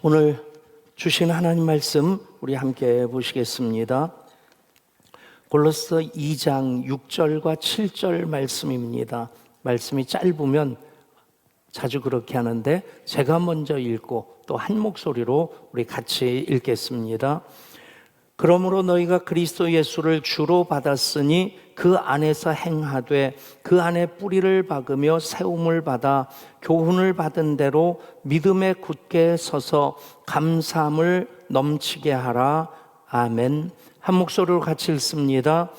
오늘 주신 하나님 말씀 우리 함께 보시겠습니다. 골로새 2장 6절과 7절 말씀입니다. 말씀이 짧으면 자주 그렇게 하는데 제가 먼저 읽고 또 한 목소리로 우리 같이 읽겠습니다. 그러므로 너희가 그리스도 예수를 주로 받았으니 그 안에서 행하되 그 안에 뿌리를 박으며 세움을 받아 교훈을 받은 대로 믿음에 굳게 서서 감사함을 넘치게 하라. 아멘. 한 목소리로 같이 읽습니다.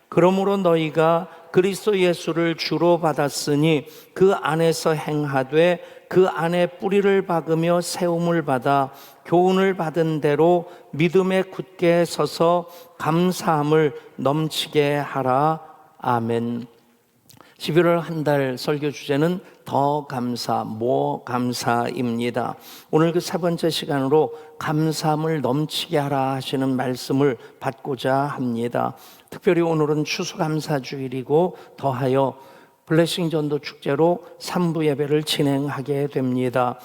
그러므로 너희가 그리스도 예수를 주로 받았으니 그 안에서 행하되 그 안에 뿌리를 박으며 세움을 받아 교훈을 받은 대로 믿음에 굳게 서서 감사함을 넘치게 하라. 아멘. 11월 한 달 설교 주제는 더 감사, 뭐 감사입니다. 오늘 그 세 번째 시간으로 감사함을 넘치게 하라 하시는 말씀을 받고자 합니다. 특별히 오늘은 추수감사주일이고 더하여 블레싱 전도 축제로 3부 예배를 진행하게 됩니다.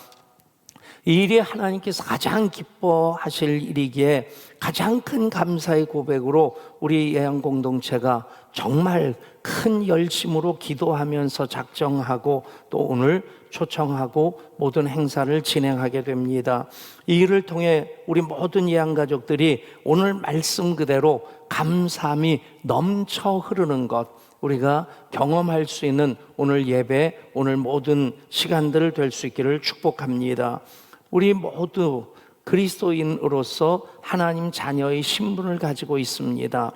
이 일이 하나님께서 가장 기뻐하실 일이기에 가장 큰 감사의 고백으로 우리 예양 공동체가 정말 큰 열심으로 기도하면서 작정하고 또 오늘 초청하고 모든 행사를 진행하게 됩니다. 이 일을 통해 우리 모든 예양 가족들이 오늘 말씀 그대로 감사함이 넘쳐 흐르는 것 우리가 경험할 수 있는 오늘 예배, 오늘 모든 시간들 될 수 있기를 축복합니다. 우리 모두 그리스도인으로서 하나님 자녀의 신분을 가지고 있습니다.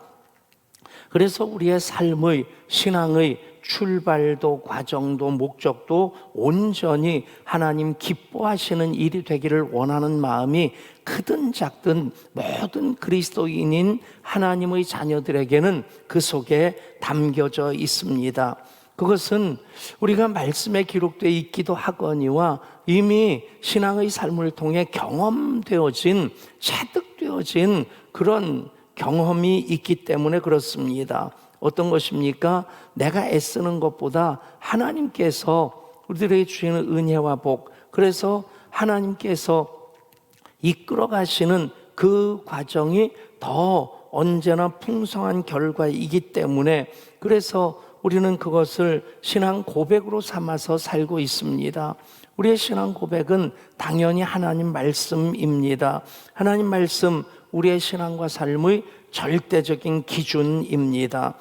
그래서 우리의 삶의 신앙의 출발도 과정도 목적도 온전히 하나님 기뻐하시는 일이 되기를 원하는 마음이 크든 작든 모든 그리스도인인 하나님의 자녀들에게는 그 속에 담겨져 있습니다. 그것은 우리가 말씀에 기록되어 있기도 하거니와 이미 신앙의 삶을 통해 경험되어진 체득되어진 그런 경험이 있기 때문에 그렇습니다. 어떤 것입니까? 내가 애쓰는 것보다 하나님께서 우리들에게 주시는 은혜와 복, 그래서 하나님께서 이끌어 가시는 그 과정이 더 언제나 풍성한 결과이기 때문에 그래서 우리는 그것을 신앙 고백으로 삼아서 살고 있습니다. 우리의 신앙 고백은 당연히 하나님 말씀입니다. 하나님 말씀, 우리의 신앙과 삶의 절대적인 기준입니다.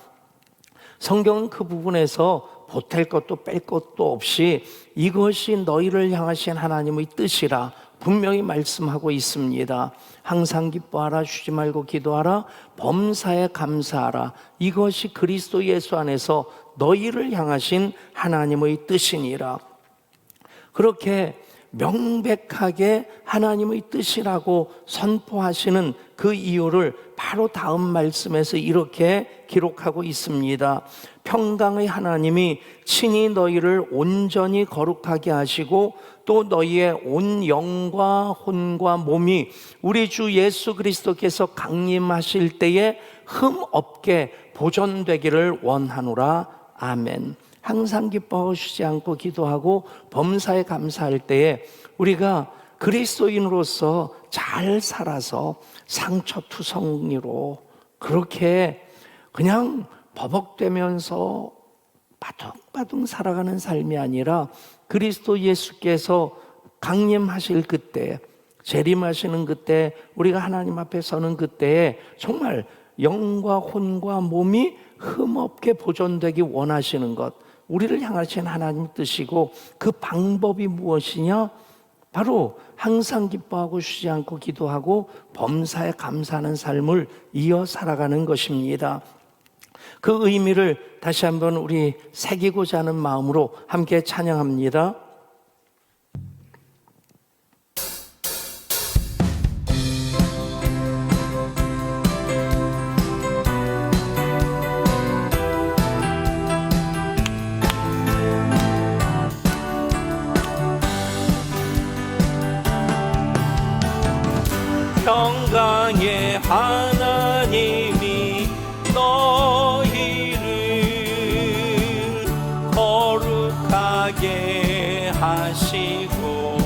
성경은 그 부분에서 보탤 것도 뺄 것도 없이 이것이 너희를 향하신 하나님의 뜻이라 분명히 말씀하고 있습니다. 항상 기뻐하라, 쉬지 말고 기도하라, 범사에 감사하라. 이것이 그리스도 예수 안에서 너희를 향하신 하나님의 뜻이니라. 그렇게 명백하게 하나님의 뜻이라고 선포하시는 그 이유를 바로 다음 말씀에서 이렇게 기록하고 있습니다. 평강의 하나님이 친히 너희를 온전히 거룩하게 하시고 또 너희의 온 영과 혼과 몸이 우리 주 예수 그리스도께서 강림하실 때에 흠 없게 보존되기를 원하노라. 아멘. 항상 기뻐하고 쉬지 않고 기도하고 범사에 감사할 때에 우리가 그리스도인으로서 잘 살아서 상처투성이로 그렇게 그냥 버벅대면서 바둥바둥 살아가는 삶이 아니라 그리스도 예수께서 강림하실 그때, 재림하시는 그때, 우리가 하나님 앞에 서는 그때에 정말 영과 혼과 몸이 흠없게 보존되기 원하시는 것, 우리를 향하신 하나님 뜻이고 그 방법이 무엇이냐? 바로 항상 기뻐하고 쉬지 않고 기도하고 범사에 감사하는 삶을 이어 살아가는 것입니다. 그 의미를 다시 한번 우리 새기고자 하는 마음으로 함께 찬양합니다. 평강의 하나님이 너희를 거룩하게 하시고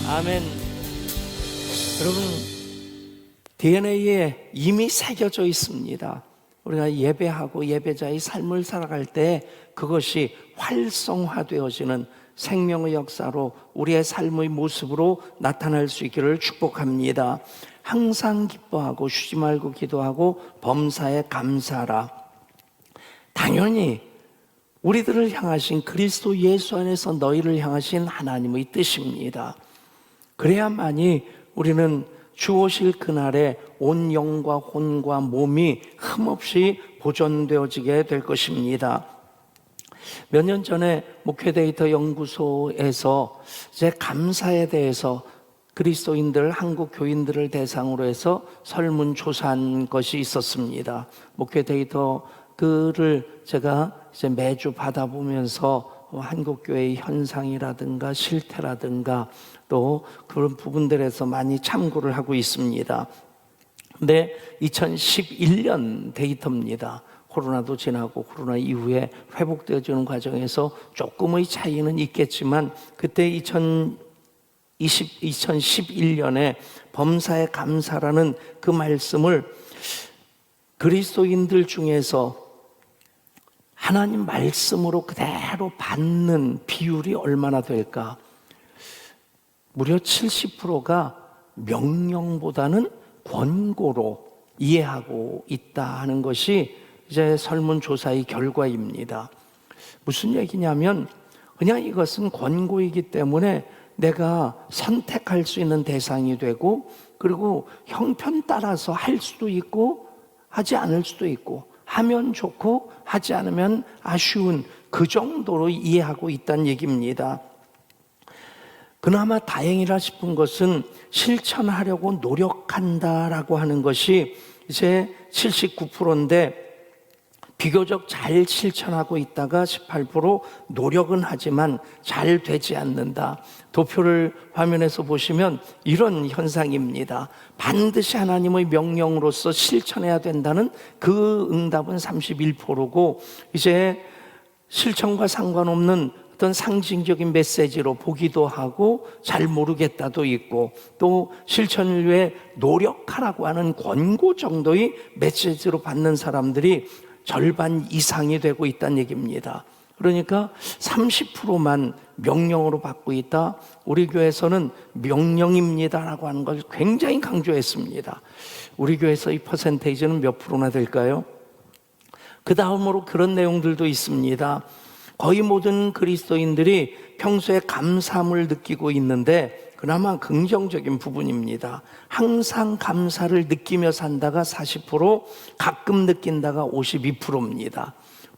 아멘. 여러분, DNA에 이미 새겨져 있습니다. 우리가 예배하고 예배자의 삶을 살아갈 때 그것이 활성화되어지는 생명의 역사로 우리의 삶의 모습으로 나타날 수 있기를 축복합니다. 항상 기뻐하고 쉬지 말고 기도하고 범사에 감사하라. 당연히 우리들을 향하신 그리스도 예수 안에서 너희를 향하신 하나님의 뜻입니다. 그래야만이 우리는 주 오실 그날에 온 영과 혼과 몸이 흠없이 보존되어지게 될 것입니다. 몇 년 전에 목회데이터 연구소에서 제 감사에 대해서 그리스도인들, 한국 교인들을 대상으로 해서 설문조사한 것이 있었습니다. 목회데이터 글을 제가 이제 매주 받아보면서 한국교회의 현상이라든가 실태라든가 또 그런 부분들에서 많이 참고를 하고 있습니다. 근데 2011년 데이터입니다. 코로나도 지나고 코로나 이후에 회복되어지는 과정에서 조금의 차이는 있겠지만 그때 2011년에 범사에 감사라는 그 말씀을 그리스도인들 중에서 하나님 말씀으로 그대로 받는 비율이 얼마나 될까? 무려 70%가 명령보다는 권고로 이해하고 있다 하는 것이 이제 설문조사의 결과입니다. 무슨 얘기냐면 그냥 이것은 권고이기 때문에 내가 선택할 수 있는 대상이 되고 그리고 형편 따라서 할 수도 있고 하지 않을 수도 있고 하면 좋고 하지 않으면 아쉬운 그 정도로 이해하고 있다는 얘기입니다. 그나마 다행이라 싶은 것은 실천하려고 노력한다라고 하는 것이 이제 79%인데 비교적 잘 실천하고 있다가 18% 노력은 하지만 잘 되지 않는다. 도표를 화면에서 보시면 이런 현상입니다. 반드시 하나님의 명령으로서 실천해야 된다는 그 응답은 31%고 이제 실천과 상관없는 어떤 상징적인 메시지로 보기도 하고 잘 모르겠다도 있고 또 실천을 위해 노력하라고 하는 권고 정도의 메시지로 받는 사람들이 절반 이상이 되고 있다는 얘기입니다. 그러니까 30%만 명령으로 받고 있다. 우리 교회에서는 명령입니다라고 하는 걸 굉장히 강조했습니다. 우리 교회에서 이 퍼센테이지는 몇 프로나 될까요? 그 다음으로 그런 내용들도 있습니다. 거의 모든 그리스도인들이 평소에 감사함을 느끼고 있는데 그나마 긍정적인 부분입니다. 항상 감사를 느끼며 산다가 40%, 가끔 느낀다가 52%입니다.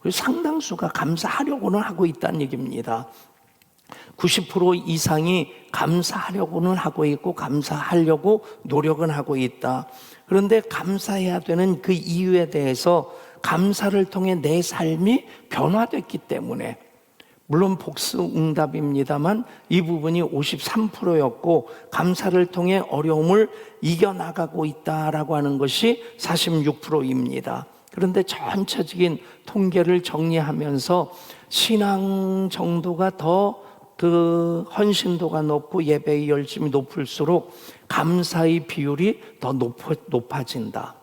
상당수가 감사하려고는 하고 있다는 얘기입니다. 90% 이상이 감사하려고는 하고 있고 감사하려고 노력은 하고 있다. 그런데 감사해야 되는 그 이유에 대해서 감사를 통해 내 삶이 변화됐기 때문에 물론 복수응답입니다만 이 부분이 53%였고 감사를 통해 어려움을 이겨나가고 있다라고 하는 것이 46%입니다. 그런데 전체적인 통계를 정리하면서 신앙 정도가 더 그 헌신도가 높고 예배의 열심이 높을수록 감사의 비율이 더 높아진다.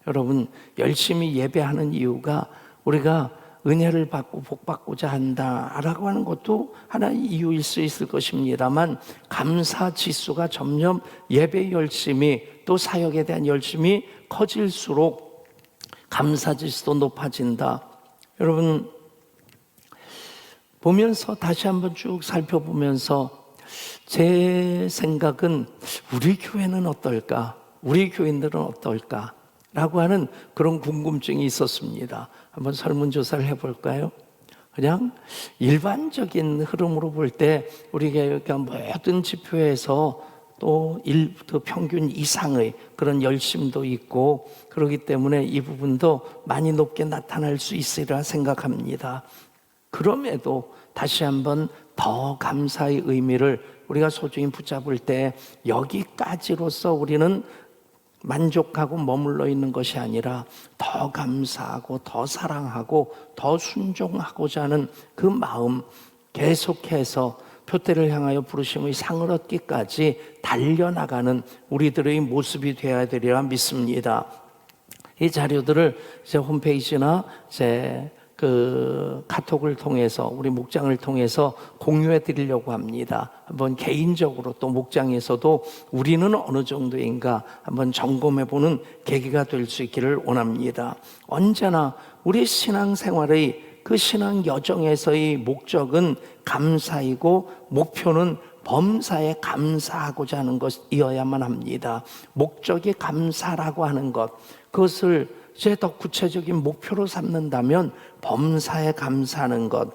여러분 열심히 예배하는 이유가 우리가 은혜를 받고 복받고자 한다라고 하는 것도 하나의 이유일 수 있을 것입니다만 감사 지수가 점점 예배 열심이 또 사역에 대한 열심이 커질수록 감사 지수도 높아진다. 여러분 보면서 다시 한번 쭉 살펴보면서 제 생각은 우리 교회는 어떨까? 우리 교인들은 어떨까? 라고 하는 그런 궁금증이 있었습니다. 한번 설문조사를 해볼까요? 그냥 일반적인 흐름으로 볼 때 우리 교회가 모든 지표에서 또 평균 이상의 그런 열심도 있고 그렇기 때문에 이 부분도 많이 높게 나타날 수 있으리라 생각합니다. 그럼에도 다시 한번 더 감사의 의미를 우리가 소중히 붙잡을 때 여기까지로서 우리는 만족하고 머물러 있는 것이 아니라 더 감사하고 더 사랑하고 더 순종하고자 하는 그 마음, 계속해서 표대를 향하여 부르심의 상을 얻기까지 달려나가는 우리들의 모습이 되어야 되리라 믿습니다. 이 자료들을 제 홈페이지나 제 카톡을 통해서 우리 목장을 통해서 공유해 드리려고 합니다. 한번 개인적으로 또 목장에서도 우리는 어느 정도인가 한번 점검해 보는 계기가 될 수 있기를 원합니다. 언제나 우리 신앙생활의 그 신앙 여정에서의 목적은 감사이고 목표는 범사에 감사하고자 하는 것이어야만 합니다. 목적이 감사라고 하는 것, 그것을 이제 더 구체적인 목표로 삼는다면 범사에 감사하는 것.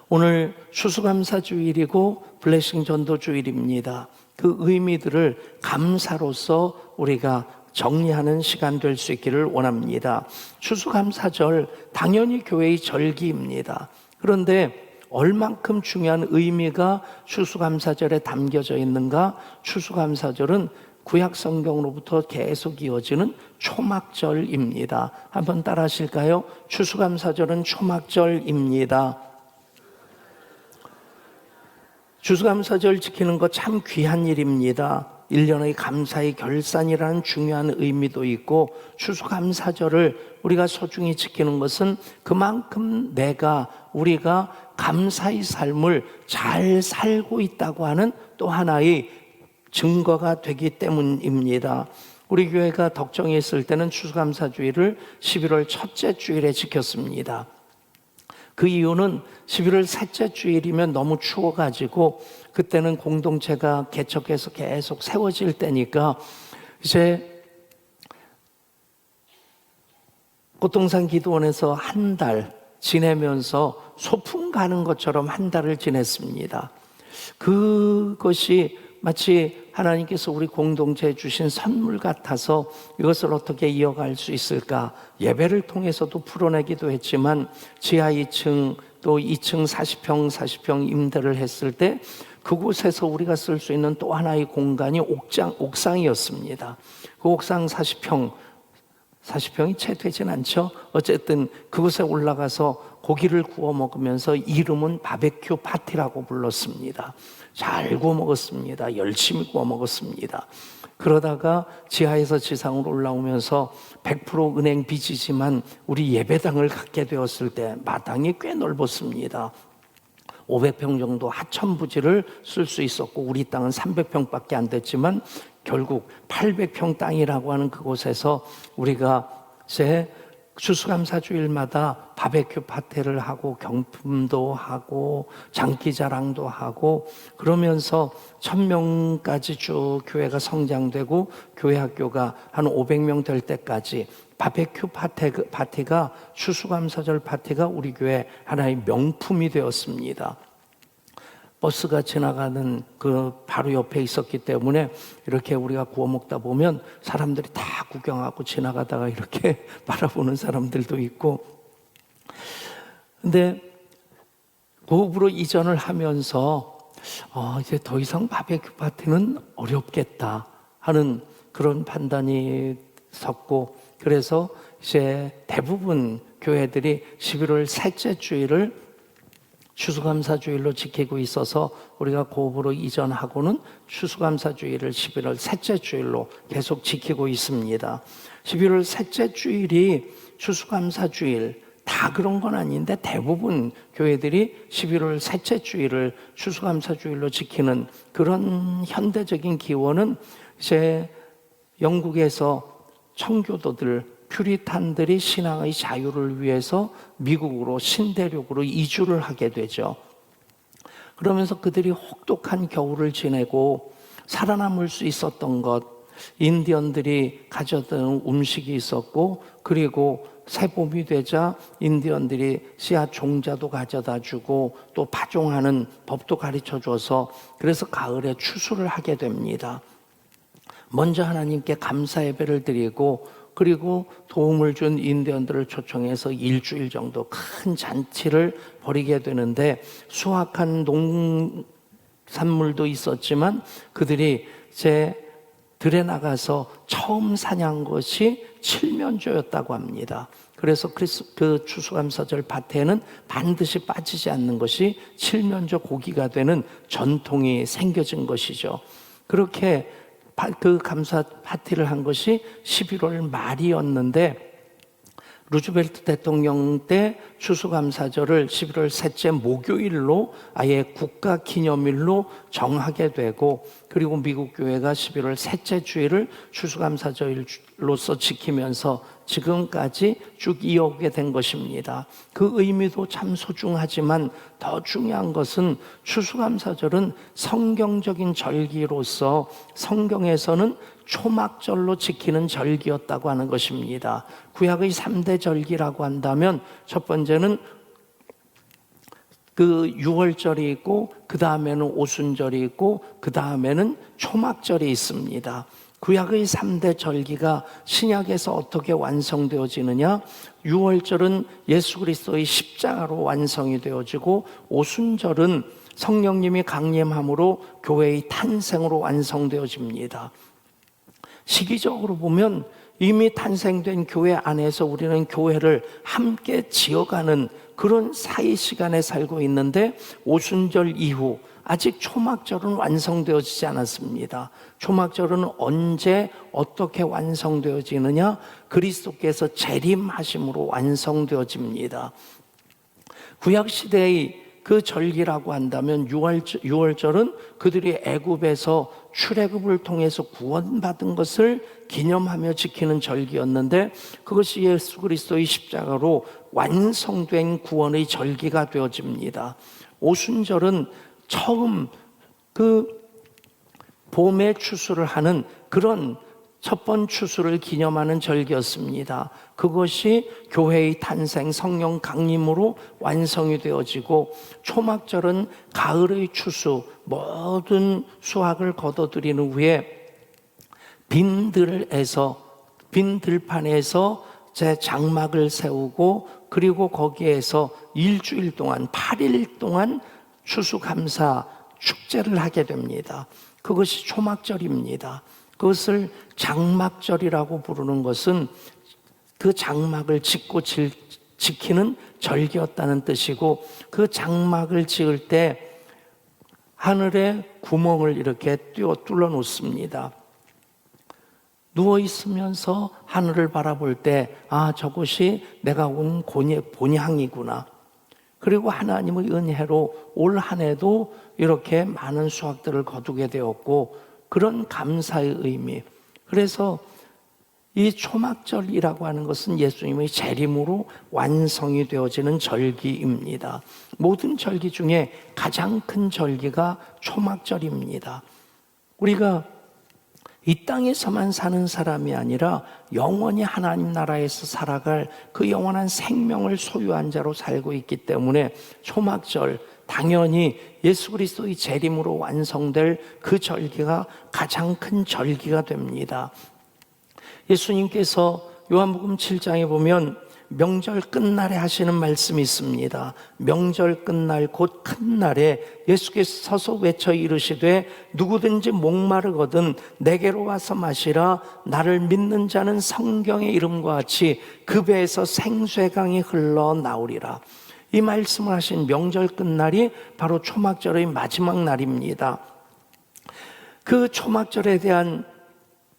오늘 추수감사주일이고 블레싱 전도주일입니다. 그 의미들을 감사로서 우리가 정리하는 시간 될 수 있기를 원합니다. 추수감사절 당연히 교회의 절기입니다. 그런데 얼만큼 중요한 의미가 추수감사절에 담겨져 있는가? 추수감사절은 구약 성경으로부터 계속 이어지는 초막절입니다. 한번 따라 하실까요? 추수감사절은 초막절입니다. 추수감사절 지키는 거 참 귀한 일입니다. 1년의 감사의 결산이라는 중요한 의미도 있고, 추수감사절을 우리가 소중히 지키는 것은 그만큼 우리가 감사의 삶을 잘 살고 있다고 하는 또 하나의 증거가 되기 때문입니다. 우리 교회가 덕정에 있을 때는 추수감사주일을 11월 첫째 주일에 지켰습니다. 그 이유는 11월 셋째 주일이면 너무 추워가지고 그때는 공동체가 개척해서 계속 세워질 때니까 이제 꽃동산 기도원에서 한 달 지내면서 소풍 가는 것처럼 한 달을 지냈습니다. 그것이 마치 하나님께서 우리 공동체에 주신 선물 같아서 이것을 어떻게 이어갈 수 있을까? 예배를 통해서도 풀어내기도 했지만 지하 2층 또 2층 40평 임대를 했을 때 그곳에서 우리가 쓸 수 있는 또 하나의 공간이 옥상이었습니다. 그 옥상 40평이 채 되진 않죠. 어쨌든 그곳에 올라가서 고기를 구워 먹으면서 이름은 바베큐 파티라고 불렀습니다. 잘 구워 먹었습니다. 열심히 구워 먹었습니다. 그러다가 지하에서 지상으로 올라오면서 100% 은행 빚이지만 우리 예배당을 갖게 되었을 때 마당이 꽤 넓었습니다. 500평 정도 하천 부지를 쓸 수 있었고 우리 땅은 300평밖에 안 됐지만 결국 800평 땅이라고 하는 그곳에서 우리가 제 추수감사주일마다 바베큐 파티를 하고 경품도 하고 장기자랑도 하고 그러면서 1000명까지 쭉 교회가 성장되고 교회 학교가 한 500명 될 때까지 바베큐 파티가 추수감사절 파티가 우리 교회 하나의 명품이 되었습니다. 버스가 지나가는 그 바로 옆에 있었기 때문에 이렇게 우리가 구워 먹다 보면 사람들이 다 구경하고 지나가다가 이렇게 바라보는 사람들도 있고, 근데 고읍으로 이전을 하면서 이제 더 이상 바베큐 파티는 어렵겠다 하는 그런 판단이 섰고, 그래서 이제 대부분 교회들이 11월 셋째 주일을 추수감사주일로 지키고 있어서 우리가 고읍으로 이전하고는 추수감사주일을 11월 셋째 주일로 계속 지키고 있습니다. 11월 셋째 주일이 추수감사주일 다 그런 건 아닌데 대부분 교회들이 11월 셋째 주일을 추수감사주일로 지키는 그런 현대적인 기원은 이제 영국에서 청교도들 퓨리탄들이 신앙의 자유를 위해서 미국으로 신대륙으로 이주를 하게 되죠. 그러면서 그들이 혹독한 겨울을 지내고 살아남을 수 있었던 것, 인디언들이 가져던 음식이 있었고, 그리고 새봄이 되자 인디언들이 씨앗 종자도 가져다 주고 또 파종하는 법도 가르쳐 줘서 그래서 가을에 추수를 하게 됩니다. 먼저 하나님께 감사 예배를 드리고 그리고 도움을 준 인디언들을 초청해서 일주일 정도 큰 잔치를 벌이게 되는데 수확한 농산물도 있었지만 그들이 이제 들에 나가서 처음 사냥한 것이 칠면조였다고 합니다. 그래서 그 추수감사절 밭에는 반드시 빠지지 않는 것이 칠면조 고기가 되는 전통이 생겨진 것이죠. 그렇게 그 감사 파티를 한 것이 11월 말이었는데 루즈벨트 대통령 때 추수감사절을 11월 셋째 목요일로 아예 국가기념일로 정하게 되고, 그리고 미국 교회가 11월 셋째 주일을 추수감사절로서 지키면서 지금까지 쭉 이어오게 된 것입니다. 그 의미도 참 소중하지만 더 중요한 것은 추수감사절은 성경적인 절기로서 성경에서는 초막절로 지키는 절기였다고 하는 것입니다. 구약의 3대 절기라고 한다면 첫 번째는 그 유월절이 있고, 그 다음에는 오순절이 있고, 그 다음에는 초막절이 있습니다. 구약의 3대 절기가 신약에서 어떻게 완성되어지느냐? 유월절은 예수 그리스도의 십자가로 완성이 되어지고, 오순절은 성령님이 강림함으로 교회의 탄생으로 완성되어집니다. 시기적으로 보면 이미 탄생된 교회 안에서 우리는 교회를 함께 지어가는 그런 사이 시간에 살고 있는데, 오순절 이후 아직 초막절은 완성되어지지 않았습니다. 초막절은 언제 어떻게 완성되어지느냐? 그리스도께서 재림하심으로 완성되어집니다. 구약시대의 그 절기라고 한다면 유월절은 그들이 애굽에서 출애굽을 통해서 구원받은 것을 기념하며 지키는 절기였는데, 그것이 예수 그리스도의 십자가로 완성된 구원의 절기가 되어집니다. 오순절은 처음 그 봄에 추수를 하는 그런 첫 번 추수를 기념하는 절기였습니다. 그것이 교회의 탄생, 성령 강림으로 완성이 되어지고, 초막절은 가을의 추수, 모든 수확을 거둬들인 후에 빈 들판에서 제 장막을 세우고, 그리고 거기에서 일주일 동안 8일 동안 추수감사 축제를 하게 됩니다. 그것이 초막절입니다. 그것을 장막절이라고 부르는 것은 그 장막을 짓고 지키는 절기였다는 뜻이고, 그 장막을 지을 때 하늘에 구멍을 이렇게 뚫어 놓습니다. 누워 있으면서 하늘을 바라볼 때, 아, 저곳이 내가 온 본향이구나. 그리고 하나님의 은혜로 올 한 해도 이렇게 많은 수확들을 거두게 되었고, 그런 감사의 의미. 그래서 이 초막절이라고 하는 것은 예수님의 재림으로 완성이 되어지는 절기입니다. 모든 절기 중에 가장 큰 절기가 초막절입니다. 우리가 이 땅에서만 사는 사람이 아니라 영원히 하나님 나라에서 살아갈 그 영원한 생명을 소유한 자로 살고 있기 때문에 초막절, 당연히 예수 그리스도의 재림으로 완성될 그 절기가 가장 큰 절기가 됩니다. 예수님께서 요한복음 7장에 보면 명절 끝날에 하시는 말씀이 있습니다. 명절 끝날 곧 큰 날에 예수께서 서서 외쳐 이르시되 누구든지 목마르거든 내게로 와서 마시라. 나를 믿는 자는 성경의 이름과 같이 그 배에서 생수의 강이 흘러나오리라. 이 말씀을 하신 명절 끝날이 바로 초막절의 마지막 날입니다. 그 초막절에 대한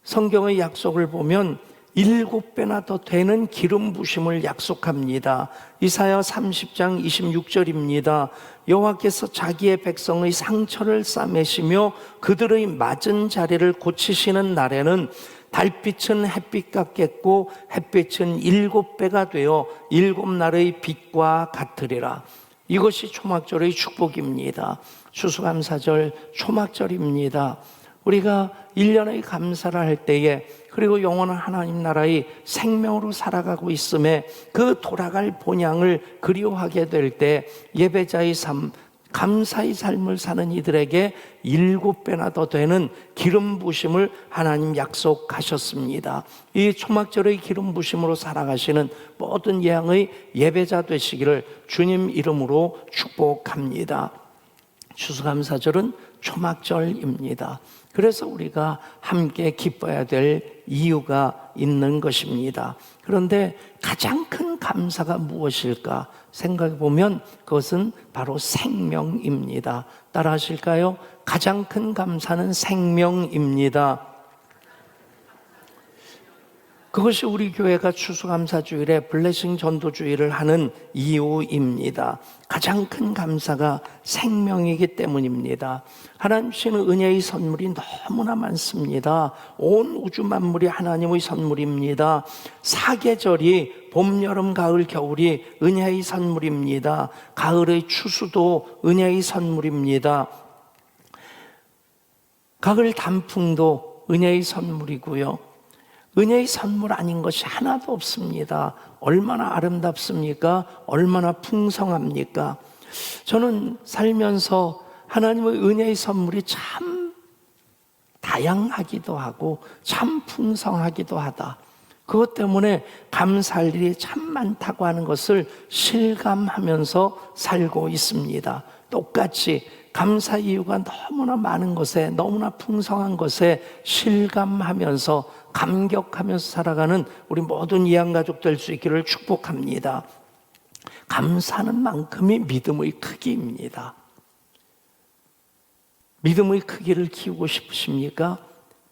성경의 약속을 보면 7배나 더 되는 기름 부심을 약속합니다. 이사야 30장 26절입니다. 여호와께서 자기의 백성의 상처를 싸매시며 그들의 맞은 자리를 고치시는 날에는 달빛은 햇빛 같겠고 햇빛은 7배가 되어 7날의 빛과 같으리라. 이것이 초막절의 축복입니다. 추수감사절 초막절입니다. 우리가 1년의 감사를 할 때에, 그리고 영원한 하나님 나라의 생명으로 살아가고 있음에 그 돌아갈 본향을 그리워하게 될 때 예배자의 삶, 감사의 삶을 사는 이들에게 7배나 더 되는 기름 부심을 하나님 약속하셨습니다. 이 초막절의 기름 부심으로 살아가시는 모든 예양의 예배자 되시기를 주님 이름으로 축복합니다. 추수감사절은 초막절입니다. 그래서 우리가 함께 기뻐해야 될 이유가 있는 것입니다. 그런데 가장 큰 감사가 무엇일까 생각해 보면 그것은 바로 생명입니다. 따라 하실까요? 가장 큰 감사는 생명입니다. 그것이 우리 교회가 추수감사주일에 블레싱 전도주일을 하는 이유입니다. 가장 큰 감사가 생명이기 때문입니다. 하나님 주시는 은혜의 선물이 너무나 많습니다. 온 우주 만물이 하나님의 선물입니다. 사계절이 봄, 여름, 가을, 겨울이 은혜의 선물입니다. 가을의 추수도 은혜의 선물입니다. 가을 단풍도 은혜의 선물이고요. 은혜의 선물 아닌 것이 하나도 없습니다. 얼마나 아름답습니까? 얼마나 풍성합니까? 저는 살면서 하나님의 은혜의 선물이 참 다양하기도 하고 참 풍성하기도 하다. 그것 때문에 감사할 일이 참 많다고 하는 것을 실감하면서 살고 있습니다. 똑같이 감사 이유가 너무나 많은 것에, 너무나 풍성한 것에 실감하면서 감격하면서 살아가는 우리 모든 이양가족 될 수 있기를 축복합니다. 감사하는 만큼이 믿음의 크기입니다. 믿음의 크기를 키우고 싶으십니까?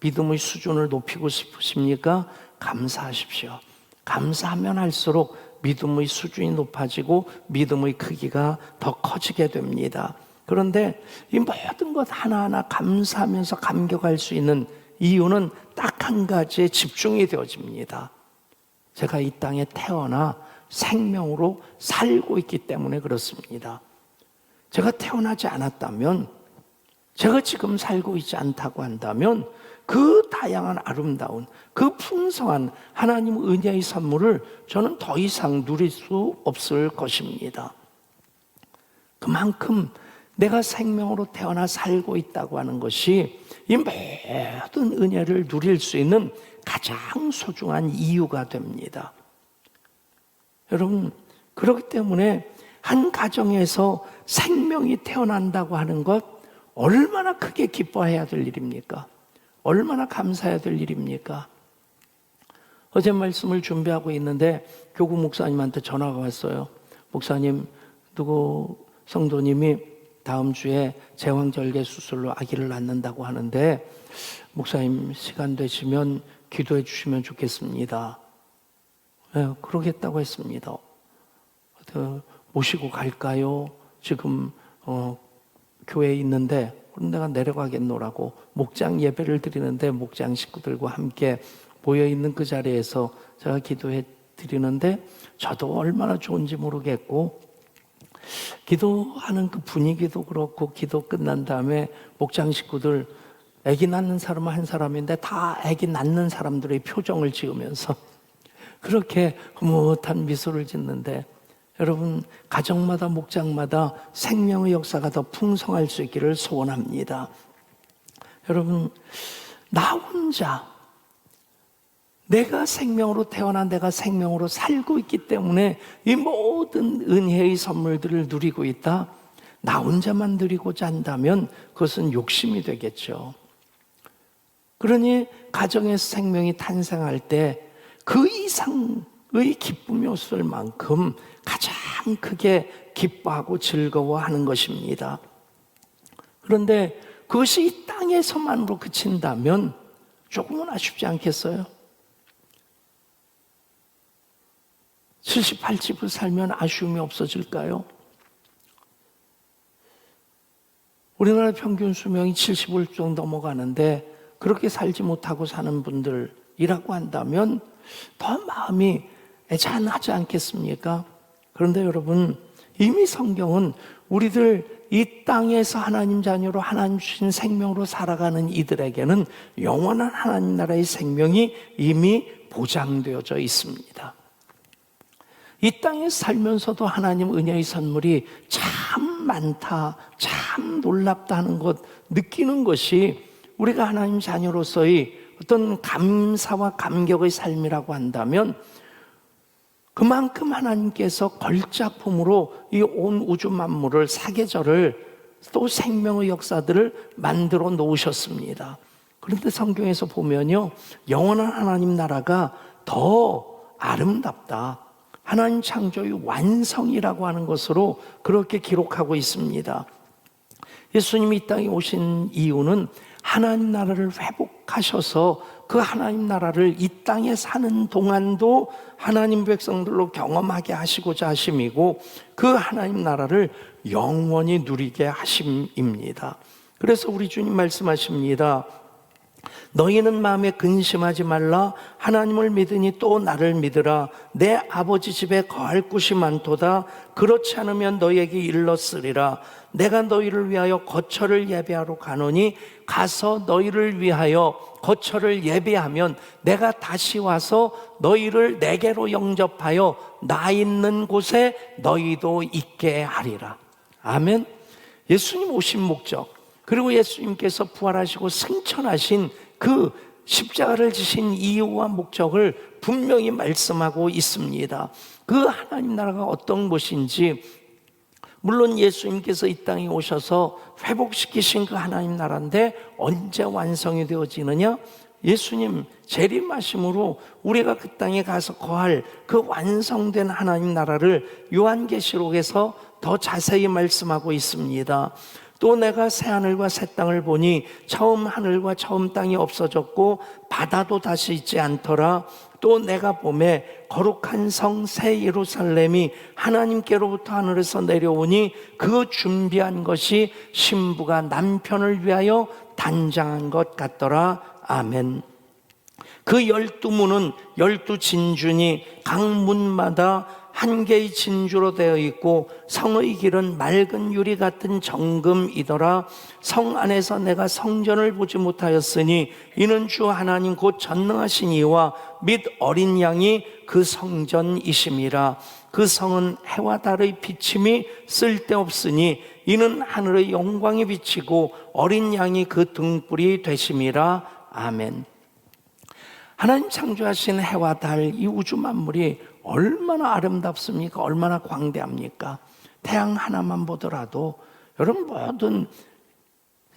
믿음의 수준을 높이고 싶으십니까? 감사하십시오. 감사하면 할수록 믿음의 수준이 높아지고 믿음의 크기가 더 커지게 됩니다. 그런데 이 모든 것 하나하나 감사하면서 감격할 수 있는 이유는 딱 한 가지에 집중이 되어집니다. 제가 이 땅에 태어나 생명으로 살고 있기 때문에 그렇습니다. 제가 태어나지 않았다면, 제가 지금 살고 있지 않다고 한다면 그 다양한 아름다운, 그 풍성한 하나님 은혜의 선물을 저는 더 이상 누릴 수 없을 것입니다. 그만큼 내가 생명으로 태어나 살고 있다고 하는 것이 이 모든 은혜를 누릴 수 있는 가장 소중한 이유가 됩니다. 여러분, 그렇기 때문에 한 가정에서 생명이 태어난다고 하는 것 얼마나 크게 기뻐해야 될 일입니까? 얼마나 감사해야 될 일입니까? 어제 말씀을 준비하고 있는데 교구 목사님한테 전화가 왔어요. 목사님, 누구 성도님이 다음 주에 제왕절개 수술로 아기를 낳는다고 하는데 목사님 시간 되시면 기도해 주시면 좋겠습니다. 네, 그러겠다고 했습니다. 모시고 갈까요? 지금 교회에 있는데 그럼 내가 내려가겠노라고 목장 예배를 드리는데 목장 식구들과 함께 모여있는 그 자리에서 제가 기도해 드리는데 저도 얼마나 좋은지 모르겠고 기도하는 그 분위기도 그렇고 기도 끝난 다음에 목장 식구들 아기 낳는 사람은 한 사람인데 다 아기 낳는 사람들의 표정을 지으면서 그렇게 흐뭇한 미소를 짓는데 여러분 가정마다 목장마다 생명의 역사가 더 풍성할 수 있기를 소원합니다. 여러분 나 혼자 내가 생명으로 태어난 내가 생명으로 살고 있기 때문에 이 모든 은혜의 선물들을 누리고 있다. 나 혼자만 누리고자 한다면 그것은 욕심이 되겠죠. 그러니 가정에서 생명이 탄생할 때 그 이상의 기쁨이 없을 만큼 가장 크게 기뻐하고 즐거워하는 것입니다. 그런데 그것이 이 땅에서만으로 그친다면 조금은 아쉽지 않겠어요? 78집을 살면 아쉬움이 없어질까요? 우리나라 평균 수명이 70을 정도 넘어가는데 그렇게 살지 못하고 사는 분들이라고 한다면 더 마음이 애잔하지 않겠습니까? 그런데 여러분 이미 성경은 우리들 이 땅에서 하나님 자녀로 하나님 주신 생명으로 살아가는 이들에게는 영원한 하나님 나라의 생명이 이미 보장되어져 있습니다. 이 땅에 살면서도 하나님 은혜의 선물이 참 많다, 참 놀랍다 하는 것 느끼는 것이 우리가 하나님 자녀로서의 어떤 감사와 감격의 삶이라고 한다면 그만큼 하나님께서 걸작품으로 이 온 우주 만물을 사계절을 또 생명의 역사들을 만들어 놓으셨습니다. 그런데 성경에서 보면요, 영원한 하나님 나라가 더 아름답다. 하나님 창조의 완성이라고 하는 것으로 그렇게 기록하고 있습니다. 예수님이 이 땅에 오신 이유는 하나님 나라를 회복하셔서 그 하나님 나라를 이 땅에 사는 동안도 하나님 백성들로 경험하게 하시고자 하심이고, 그 하나님 나라를 영원히 누리게 하심입니다. 그래서 우리 주님 말씀하십니다. 너희는 마음에 근심하지 말라. 하나님을 믿으니 또 나를 믿으라. 내 아버지 집에 거할 곳이 많도다. 그렇지 않으면 너희에게 일렀으리라. 내가 너희를 위하여 거처를 예배하러 가노니 가서 너희를 위하여 거처를 예배하면 내가 다시 와서 너희를 내게로 영접하여 나 있는 곳에 너희도 있게 하리라. 아멘. 예수님 오신 목적, 그리고 예수님께서 부활하시고 승천하신 그 십자가를 지신 이유와 목적을 분명히 말씀하고 있습니다. 그 하나님 나라가 어떤 것인지, 물론 예수님께서 이 땅에 오셔서 회복시키신 그 하나님 나라인데 언제 완성이 되어지느냐? 예수님 재림하심으로 우리가 그 땅에 가서 거할 그 완성된 하나님 나라를 요한계시록에서 더 자세히 말씀하고 있습니다. 또 내가 새 하늘과 새 땅을 보니 처음 하늘과 처음 땅이 없어졌고 바다도 다시 있지 않더라. 또 내가 보매 거룩한 성 새 예루살렘이 하나님께로부터 하늘에서 내려오니 그 준비한 것이 신부가 남편을 위하여 단장한 것 같더라. 아멘. 그 12문은 12진주니 각 문마다 한 개의 진주로 되어 있고 성의 길은 맑은 유리 같은 정금이더라. 성 안에서 내가 성전을 보지 못하였으니 이는 주 하나님 곧 전능하신 이와 및 어린 양이 그 성전이심이라. 그 성은 해와 달의 비침이 쓸데없으니 이는 하늘의 영광이 비치고 어린 양이 그 등불이 되심이라. 아멘. 하나님 창조하신 해와 달, 이 우주 만물이 얼마나 아름답습니까? 얼마나 광대합니까? 태양 하나만 보더라도 여러분, 모든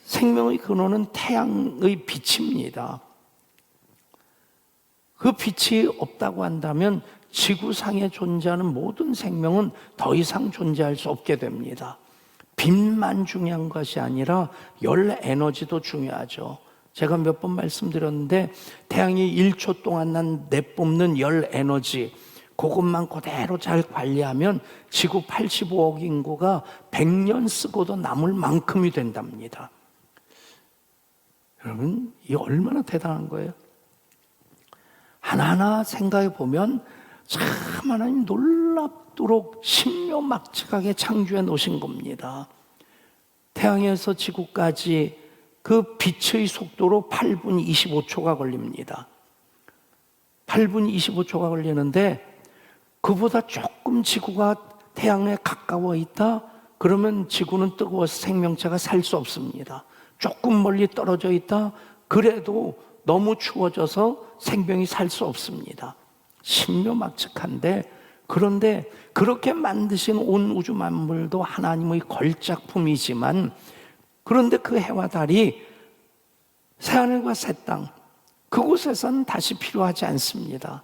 생명의 근원은 태양의 빛입니다. 그 빛이 없다고 한다면 지구상에 존재하는 모든 생명은 더 이상 존재할 수 없게 됩니다. 빛만 중요한 것이 아니라 열 에너지도 중요하죠. 제가 몇 번 말씀드렸는데 태양이 1초 동안 내뿜는 열 에너지, 그것만 그대로 잘 관리하면 지구 85억 인구가 100년 쓰고도 남을 만큼이 된답니다. 여러분, 이게 얼마나 대단한 거예요? 하나하나 생각해 보면 참 하나님 놀랍도록 신묘막측하게 창조해 놓으신 겁니다. 태양에서 지구까지 그 빛의 속도로 8분 25초가 걸립니다. 8분 25초가 걸리는데 그보다 조금 지구가 태양에 가까워 있다? 그러면 지구는 뜨거워서 생명체가 살 수 없습니다. 조금 멀리 떨어져 있다? 그래도 너무 추워져서 생명이 살 수 없습니다. 신묘막측한데, 그런데 그렇게 만드신 온 우주 만물도 하나님의 걸작품이지만, 그런데 그 해와 달이 새하늘과 새 땅, 그곳에서는 다시 필요하지 않습니다.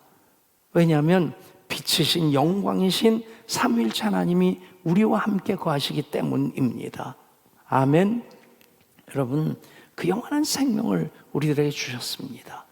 왜냐하면 빛이신 영광이신 삼위일체 하나님이 우리와 함께 거하시기 때문입니다. 아멘. 여러분, 그 영원한 생명을 우리들에게 주셨습니다.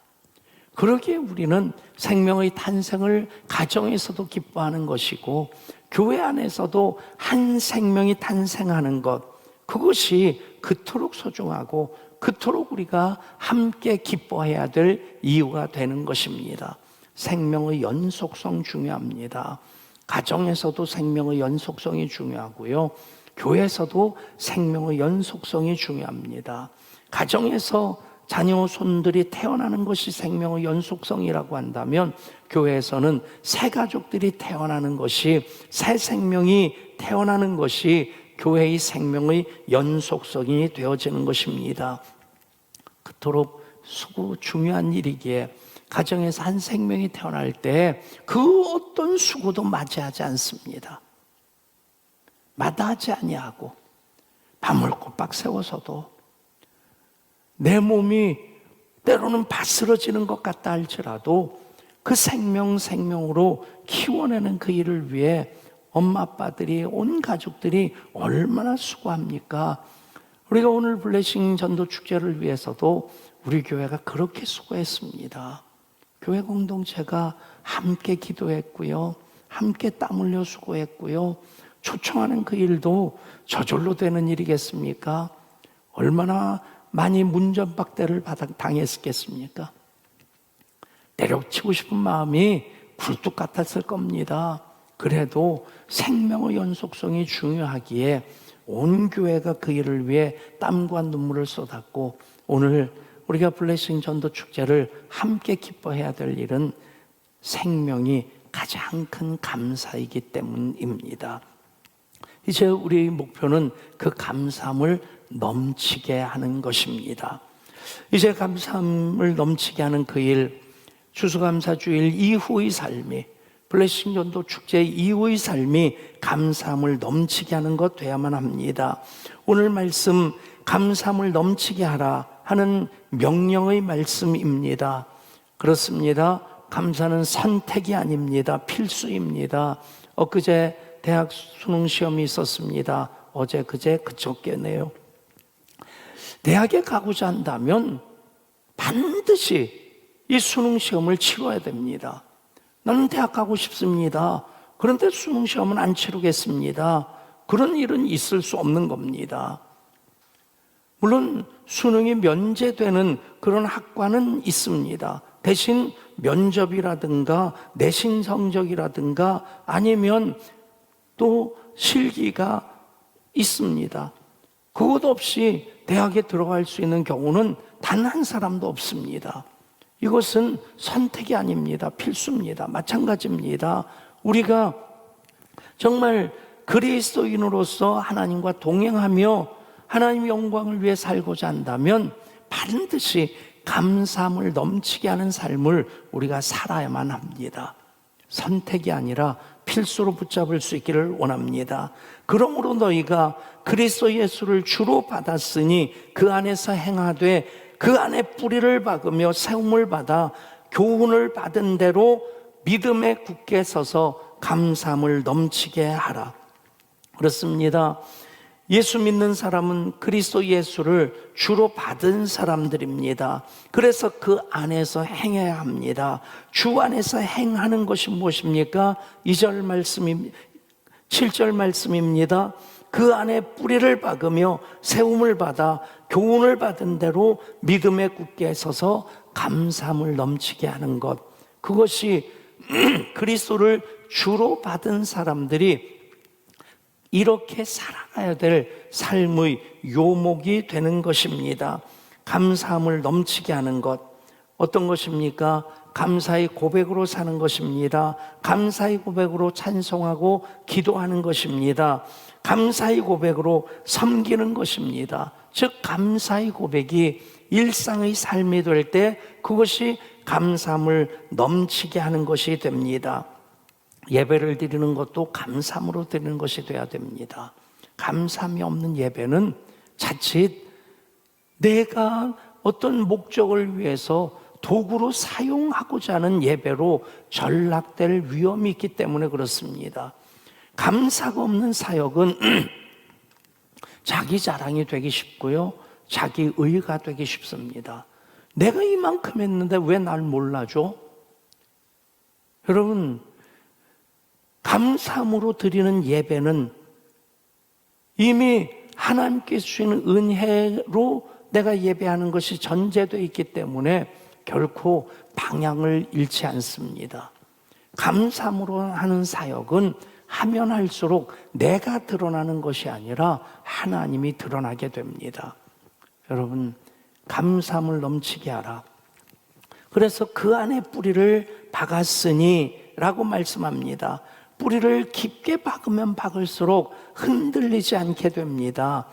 그러기에 우리는 생명의 탄생을 가정에서도 기뻐하는 것이고 교회 안에서도 한 생명이 탄생하는 것, 그것이 그토록 소중하고 그토록 우리가 함께 기뻐해야 될 이유가 되는 것입니다. 생명의 연속성 중요합니다. 가정에서도 생명의 연속성이 중요하고요. 교회에서도 생명의 연속성이 중요합니다. 가정에서 자녀, 손들이 태어나는 것이 생명의 연속성이라고 한다면 교회에서는 새 가족들이 태어나는 것이, 새 생명이 태어나는 것이 교회의 생명의 연속성이 되어지는 것입니다. 그토록 중요한 일이기에 가정에서 한 생명이 태어날 때 그 어떤 수고도 맞이하지 않습니다. 마다하지 아니하고 밤을 꼬박 세워서도 내 몸이 때로는 바스러지는 것 같다 할지라도 그 생명으로 키워내는 그 일을 위해 엄마 아빠들이, 온 가족들이 얼마나 수고합니까? 우리가 오늘 블레싱 전도 축제를 위해서도 우리 교회가 그렇게 수고했습니다. 교회 공동체가 함께 기도했고요, 함께 땀 흘려 수고했고요, 초청하는 그 일도 저절로 되는 일이겠습니까? 얼마나 많이 문전박대를 당했겠습니까? 내려치고 싶은 마음이 굴뚝 같았을 겁니다. 그래도 생명의 연속성이 중요하기에 온 교회가 그 일을 위해 땀과 눈물을 쏟았고, 오늘 우리가 블레싱 전도 축제를 함께 기뻐해야 될 일은 생명이 가장 큰 감사이기 때문입니다. 이제 우리 목표는 그 감사함을 넘치게 하는 것입니다. 이제 감사함을 넘치게 하는 그 일, 추수감사주일 이후의 삶이, 블레싱 전도 축제 이후의 삶이 감사함을 넘치게 하는 것 되야만 합니다. 오늘 말씀 감사함을 넘치게 하라 하는 명령의 말씀입니다. 그렇습니다. 감사는 선택이 아닙니다. 필수입니다. 엊그제 대학 수능 시험이 있었습니다. 어제 그제 그저께네요. 대학에 가고자 한다면 반드시 이 수능 시험을 치러야 됩니다. 나는 대학 가고 싶습니다. 그런데 수능 시험은 안 치르겠습니다. 그런 일은 있을 수 없는 겁니다. 물론 수능이 면제되는 그런 학과는 있습니다. 대신 면접이라든가 내신 성적이라든가 아니면 또 실기가 있습니다. 그것 없이 대학에 들어갈 수 있는 경우는 단 한 사람도 없습니다. 이것은 선택이 아닙니다. 필수입니다. 마찬가지입니다. 우리가 정말 그리스도인으로서 하나님과 동행하며 하나님의 영광을 위해 살고자 한다면 반드시 감사함을 넘치게 하는 삶을 우리가 살아야만 합니다. 선택이 아니라 필수로 붙잡을 수 있기를 원합니다. 그러므로 너희가 그리스도 예수를 주로 받았으니 그 안에서 행하되 그 안에 뿌리를 박으며 세움을 받아 교훈을 받은 대로 믿음에 굳게 서서 감사함을 넘치게 하라. 그렇습니다. 예수 믿는 사람은 그리스도 예수를 주로 받은 사람들입니다. 그래서 그 안에서 행해야 합니다. 주 안에서 행하는 것이 무엇입니까? 2절 말씀입니다. 7절 말씀입니다. 그 안에 뿌리를 박으며 세움을 받아 교훈을 받은 대로 믿음에 굳게 서서 감사함을 넘치게 하는 것, 그것이 그리스도를 주로 받은 사람들이 이렇게 살아가야 될 삶의 요목이 되는 것입니다. 감사함을 넘치게 하는 것, 어떤 것입니까? 감사의 고백으로 사는 것입니다. 감사의 고백으로 찬송하고 기도하는 것입니다. 감사의 고백으로 섬기는 것입니다. 즉 감사의 고백이 일상의 삶이 될 때 그것이 감사함을 넘치게 하는 것이 됩니다. 예배를 드리는 것도 감사함으로 드리는 것이 되어야 됩니다. 감사함이 없는 예배는 자칫 내가 어떤 목적을 위해서 도구로 사용하고자 하는 예배로 전락될 위험이 있기 때문에 그렇습니다. 감사가 없는 사역은 자기 자랑이 되기 쉽고요, 자기 의가 되기 쉽습니다. 내가 이만큼 했는데 왜 날 몰라줘? 여러분, 감사함으로 드리는 예배는 이미 하나님께 주시는 은혜로 내가 예배하는 것이 전제되어 있기 때문에 결코 방향을 잃지 않습니다. 감사함으로 하는 사역은 하면 할수록 내가 드러나는 것이 아니라 하나님이 드러나게 됩니다. 여러분, 감사함을 넘치게 하라. 그래서 그 안에 뿌리를 박았으니 라고 말씀합니다. 뿌리를 깊게 박으면 박을수록 흔들리지 않게 됩니다.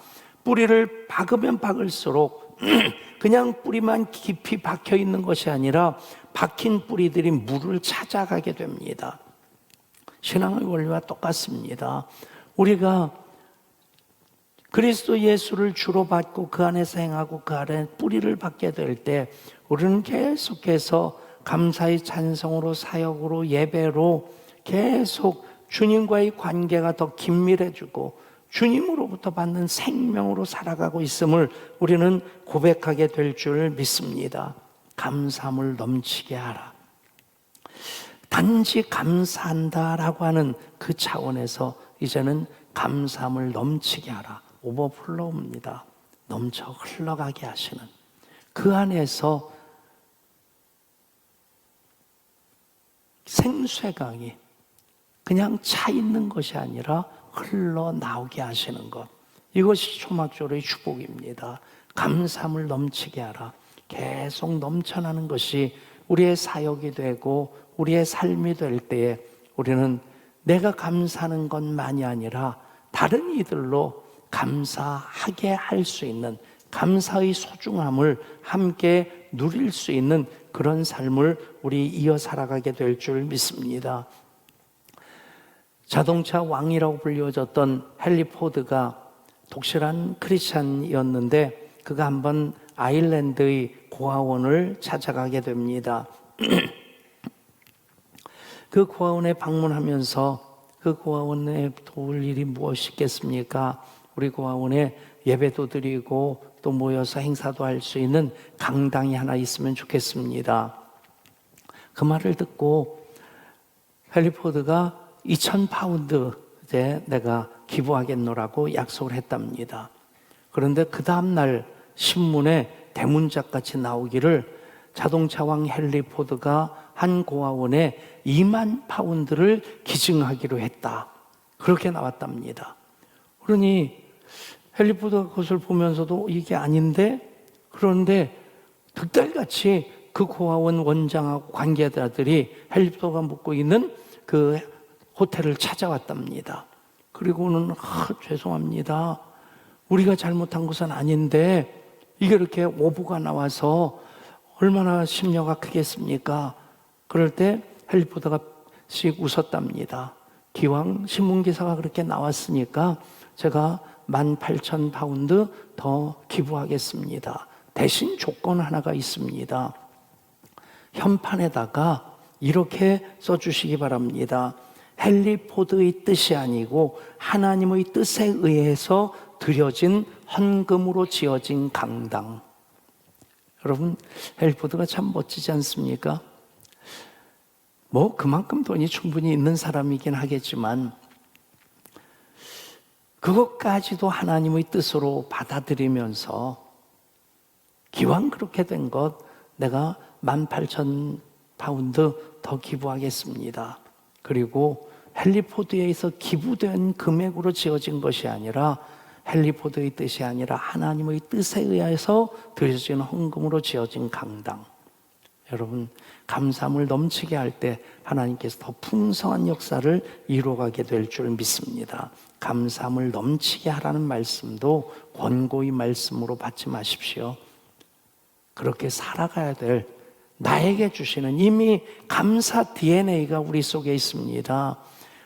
뿌리를 박으면 박을수록 그냥 뿌리만 깊이 박혀 있는 것이 아니라 박힌 뿌리들이 물을 찾아가게 됩니다. 신앙의 원리와 똑같습니다. 우리가 그리스도 예수를 주로 받고 그 안에서 행하고 그 안에 뿌리를 받게 될 때 우리는 계속해서 감사의 찬송으로 사역으로 예배로 계속 주님과의 관계가 더 긴밀해지고 주님으로부터 받는 생명으로 살아가고 있음을 우리는 고백하게 될 줄 믿습니다. 감사함을 넘치게 하라. 단지 감사한다라고 하는 그 차원에서 이제는 감사함을 넘치게 하라. 오버플로우입니다. 넘쳐 흘러가게 하시는 그 안에서 생수강이 그냥 차 있는 것이 아니라 흘러나오게 하시는 것, 이것이 초막절의 축복입니다. 감사함을 넘치게 하라. 계속 넘쳐나는 것이 우리의 사역이 되고 우리의 삶이 될 때에 우리는 내가 감사하는 것만이 아니라 다른 이들로 감사하게 할 수 있는, 감사의 소중함을 함께 누릴 수 있는 그런 삶을 우리 이어 살아가게 될 줄 믿습니다. 자동차 왕이라고 불려졌던 헨리 포드가 독실한 크리스찬이었는데 그가 한번 아일랜드의 고아원을 찾아가게 됩니다. 그 고아원에 방문하면서 그 고아원에 도울 일이 무엇이 있겠습니까? 우리 고아원에 예배도 드리고 또 모여서 행사도 할 수 있는 강당이 하나 있으면 좋겠습니다. 그 말을 듣고 헨리 포드가 2,000파운드 이제 내가 기부하겠노라고 약속을 했답니다. 그런데 그 다음날 신문에 대문짝같이 나오기를 자동차왕 헨리 포드가 한 고아원에 2만 파운드를 기증하기로 했다. 그렇게 나왔답니다. 그러니 헨리 포드가 그것을 보면서도 이게 아닌데, 그런데 득달같이 그 고아원 원장하고 관계자들이 헨리 포드가 묵고 있는 그 호텔을 찾아왔답니다. 그리고는 죄송합니다. 우리가 잘못한 것은 아닌데 이게 이렇게 오보가 나와서 얼마나 심려가 크겠습니까? 그럴 때 헨리 포드가 씩 웃었답니다. 기왕 신문기사가 그렇게 나왔으니까 제가 18,000파운드 더 기부하겠습니다. 대신 조건 하나가 있습니다. 현판에다가 이렇게 써주시기 바랍니다. 헨리 포드의 뜻이 아니고 하나님의 뜻에 의해서 드려진 헌금으로 지어진 강당. 여러분, 헨리 포드가 참 멋지지 않습니까? 뭐 그만큼 돈이 충분히 있는 사람이긴 하겠지만 그것까지도 하나님의 뜻으로 받아들이면서 기왕 그렇게 된 것 내가 18,000파운드 더 기부하겠습니다. 그리고 헨리 포드에 의해서 기부된 금액으로 지어진 것이 아니라 헨리 포드의 뜻이 아니라 하나님의 뜻에 의해서 드려진 헌금으로 지어진 강당. 여러분, 감사함을 넘치게 할 때 하나님께서 더 풍성한 역사를 이루어가게 될 줄 믿습니다. 감사함을 넘치게 하라는 말씀도 권고의 말씀으로 받지 마십시오. 그렇게 살아가야 될 나에게 주시는 이미 감사 DNA가 우리 속에 있습니다.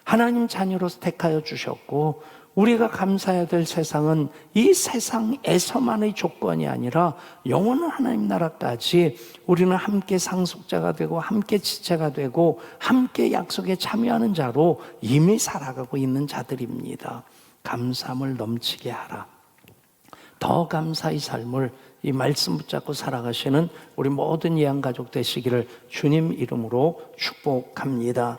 하나님 자녀로서 택하여 주셨고 우리가 감사해야 될 세상은 이 세상에서만의 조건이 아니라 영원한 하나님 나라까지 우리는 함께 상속자가 되고 함께 지체가 되고 함께 약속에 참여하는 자로 이미 살아가고 있는 자들입니다. 감사함을 넘치게 하라. 더 감사의 삶을 이 말씀 붙잡고 살아가시는 우리 모든 예언가족 되시기를 주님 이름으로 축복합니다.